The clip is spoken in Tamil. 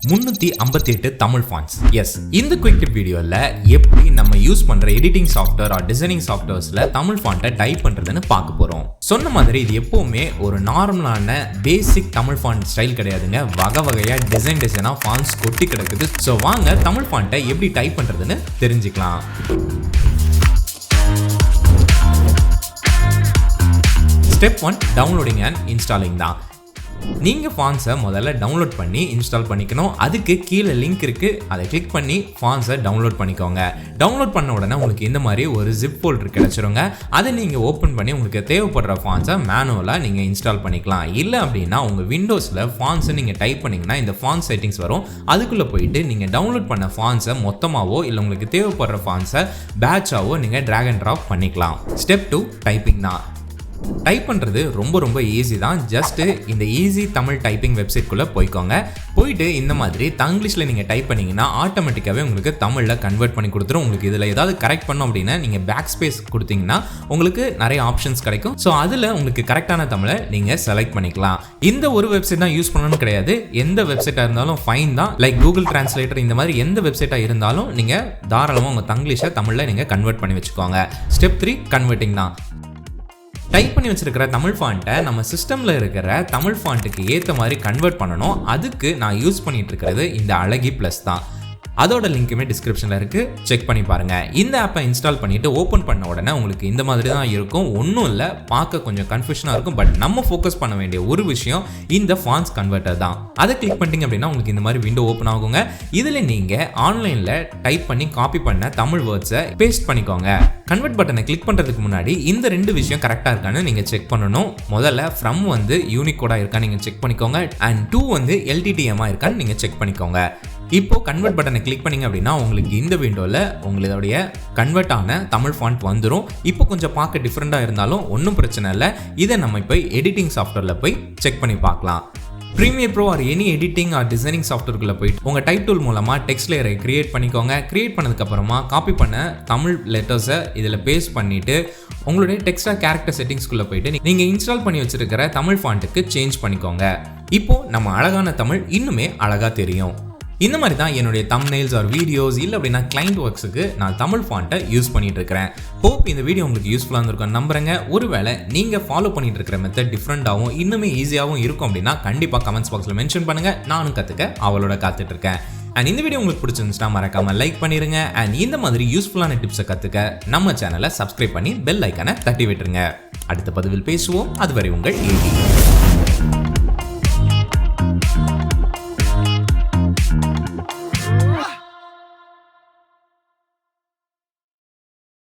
358 தமிழ் ஃபாண்ட்ஸ். எஸ், இந்த குயிக் டிப் வீடியோல எப்படி நம்ம யூஸ் பண்ற எடிட்டிங் சாஃப்ட்வேர் ஆர் டிசைனிங் சாஃப்ட்வேர்ஸ்ல தமிழ் ஃபாண்ட்டை டைப் பண்றதுன்னு பார்க்க போறோம். சொன்ன மாதிரி இது எப்பவுமே ஒரு நார்மலான பேசிக் தமிழ் ஃபாண்ட் ஸ்டைல் கிடையாதுங்க. வகை வகையா டிசைனா ஃபாண்ட்ஸ் கொட்டி கிடக்குது. ஸோ வாங்க தமிழ் ஃபாண்ட்டை எப்படி டைப் பண்றதுன்னு தெரிஞ்சுக்கலாம். ஸ்டெப் 1 டவுன்லோடிங் அண்ட் இன்ஸ்டாலிங் தான். நீங்கள் ஃபாண்ட்ஸை முதல்ல டவுன்லோட் பண்ணி இன்ஸ்டால் பண்ணிக்கணும். அதுக்கு கீழே லிங்க் இருக்குது, அதை கிளிக் பண்ணி ஃபாண்ட்ஸை டவுன்லோட் பண்ணிக்கோங்க. டவுன்லோட் பண்ண உடனே உங்களுக்கு இந்த மாதிரி ஒரு ஜிப் ஃபோல்டர் கிடச்சிருங்க. அதை நீங்கள் ஓப்பன் பண்ணி உங்களுக்கு தேவைப்படுற ஃபாண்ட்ஸை மேனுவலாக நீங்கள் இன்ஸ்டால் பண்ணிக்கலாம். இல்லை அப்படின்னா உங்கள் விண்டோஸில் ஃபாண்ட்ஸை நீங்கள் டைப் பண்ணிங்கன்னா இந்த ஃபாண்ட் செட்டிங்ஸ் வரும். அதுக்குள்ளே போயிட்டு நீங்கள் டவுன்லோட் பண்ண ஃபாண்ட்ஸை மொத்தமாகவோ இல்லை உங்களுக்கு தேவைப்படுற ஃபாண்ட்ஸை பேட்சாவோ நீங்கள் ட்ராக் அண்ட் ட்ராப் பண்ணிக்கலாம். ஸ்டெப் 2 டைப்பிங் தான். டைப் பண்ணுறது ரொம்ப ஈஸி தான். ஜஸ்ட்டு இந்த ஈஸி தமிழ் டைப்பிங் வெப்சைட்குள்ளே போய்க்கோங்க. போயிட்டு இந்த மாதிரி தங்கிலீஷில் நீங்கள் டைப் பண்ணிங்கன்னா ஆட்டோமேட்டிக்காகவே உங்களுக்கு தமிழில் கன்வெர்ட் பண்ணி கொடுத்துரும். உங்களுக்கு இதில் ஏதாவது கரெக்ட் பண்ணோம் அப்படின்னா நீங்கள் பேக் ஸ்பேஸ் கொடுத்தீங்கன்னா உங்களுக்கு நிறைய ஆப்ஷன்ஸ் கிடைக்கும். ஸோ அதில் உங்களுக்கு கரெக்டான தமிழை நீங்கள் செலக்ட் பண்ணிக்கலாம். இந்த ஒரு வெப்சைட் தான் யூஸ் பண்ணணும்னு கிடையாது. எந்த வெப்சைட்டாக இருந்தாலும் ஃபைன் தான். லைக் கூகுள் டிரான்ஸ்லேட்டர் இந்த மாதிரி எந்த வெப்சைட்டாக இருந்தாலும் நீங்கள் தாராளமாக உங்கள் தங்கிலீஷை தமிழில் நீங்கள் கன்வெர்ட் பண்ணி வச்சுக்கோங்க. ஸ்டெப் 3 கன்வெர்ட்டிங் தான். டைப் பண்ணி வச்சிருக்கிற தமிழ் ஃபாண்ட்டை நம்ம சிஸ்டமில் இருக்கிற தமிழ் ஃபாண்ட்டுக்கு ஏற்ற மாதிரி கன்வெர்ட் பண்ணணும். அதுக்கு நான் யூஸ் பண்ணிட்டு இருக்கிறது இந்த அழகி ப்ளஸ் தான். அதோட லிங்க்குமே டிஸ்கிரிப்ஷனில் இருக்குது, செக் பண்ணி பாருங்கள். இந்த ஆப்பை இன்ஸ்டால் பண்ணிவிட்டு ஓப்பன் பண்ண உடனே உங்களுக்கு இந்த மாதிரி தான் இருக்கும். ஒன்றும் இல்லை, பார்க்க கொஞ்சம் கன்ஃபியூஷனாக இருக்கும். பட் நம்ம ஃபோக்கஸ் பண்ண வேண்டிய ஒரு விஷயம் இந்த ஃபாண்ட்ஸ் கன்வெர்ட்டர் தான். அதை கிளிக் பண்ணிட்டீங்க அப்படின்னா உங்களுக்கு இந்த மாதிரி விண்டோ ஓப்பன் ஆகுங்க. இதில் நீங்கள் ஆன்லைனில் டைப் பண்ணி காப்பி பண்ண தமிழ் வேர்ட்ஸை பேஸ்ட் பண்ணிக்கோங்க. கன்வெர்ட் பட்டனை கிளிக் பண்ணுறதுக்கு முன்னாடி இந்த 2 விஷயம் கரெக்டாக இருக்கான்னு நீங்கள் செக் பண்ணணும். முதல்ல ஃப்ரம் யூனிகோடாக இருக்கான்னு நீங்கள் செக் பண்ணிக்கோங்க. அண்ட் 2 LTTMஆ இருக்கான்னு நீங்கள் செக் பண்ணிக்கோங்க. இப்போ கன்வெர்ட் பட்டனை கிளிக் பண்ணீங்க அப்படின்னா உங்களுக்கு இந்த விண்டோவில் உங்களுடைய கன்வெர்ட் ஆன தமிழ் ஃபாண்ட் வந்துடும். இப்போ கொஞ்சம் பார்க்க டிஃப்ரெண்டாக இருந்தாலும் ஒன்றும் பிரச்சனை இல்லை. இதை நம்ம இப்போ எடிட்டிங் சாஃப்ட்வேரில் போய் செக் பண்ணி பார்க்கலாம். Premiere Pro or any editing or designing சாஃப்ட்வேர்க்குள்ளே போயிட்டு உங்கள் டைப் டூல் மூலமாக டெக்ஸ்ட் லேயரை கிரியேட் பண்ணிக்கோங்க. கிரியேட் பண்ணதுக்கப்புறமா காப்பி பண்ண தமிழ் லெட்டர்ஸை இதில் பேஸ்ட் பண்ணிவிட்டு உங்களுடைய டெக்ஸ்டா கேரக்டர் செட்டிங்ஸ்குள்ளே போயிட்டு நீங்கள் இன்ஸ்டால் பண்ணி வச்சிருக்கிற தமிழ் ஃபாண்ட்டுக்கு சேஞ்ச் பண்ணிக்கோங்க. இப்போ நம்ம அழகான தமிழ் இன்னுமே அழகாக தெரியும். இந்த மாதிரி தான் என்னுடைய தம்ப்நெயில்ஸ் ஆர் வீடியோஸ் இல்லை அப்படின்னா கிளைண்ட் ஒர்க்ஸுக்கு நான் தமிழ் ஃபாண்ட்டை யூஸ் பண்ணிட்டு இருக்கிறேன். ஹோப் இந்த வீடியோ உங்களுக்கு யூஸ்ஃபுல்லாக இருந்திருக்கும் நம்புறேங்க. ஒருவேளை நீங்கள் ஃபாலோ பண்ணிட்டு இருக்கிற மெத்தட் டிஃப்ரெண்டாகவும் இன்னுமே ஈஸியாகவும் இருக்கும் அப்படின்னா கண்டிப்பாக கமெண்ட்ஸ் பாக்ஸில் மென்ஷன் பண்ணுங்க. நானும் கற்றுக்க அவளோட காத்துட்டு இருக்கேன். அண்ட் இந்த வீடியோ உங்களுக்கு பிடிச்சிருந்துச்சுன்னா மறக்காம லைக் பண்ணிருங்க. அண்ட் இந்த மாதிரி யூஸ்ஃபுல்லான டிப்ஸை கற்றுக்க நம்ம சேனலை சப்ஸ்கிரைப் பண்ணி பெல் ஐக்கானை தட்டி விட்டுருங்க. அடுத்த பதிவில் பேசுவோம். அதுவரை உங்கள் ஏடி.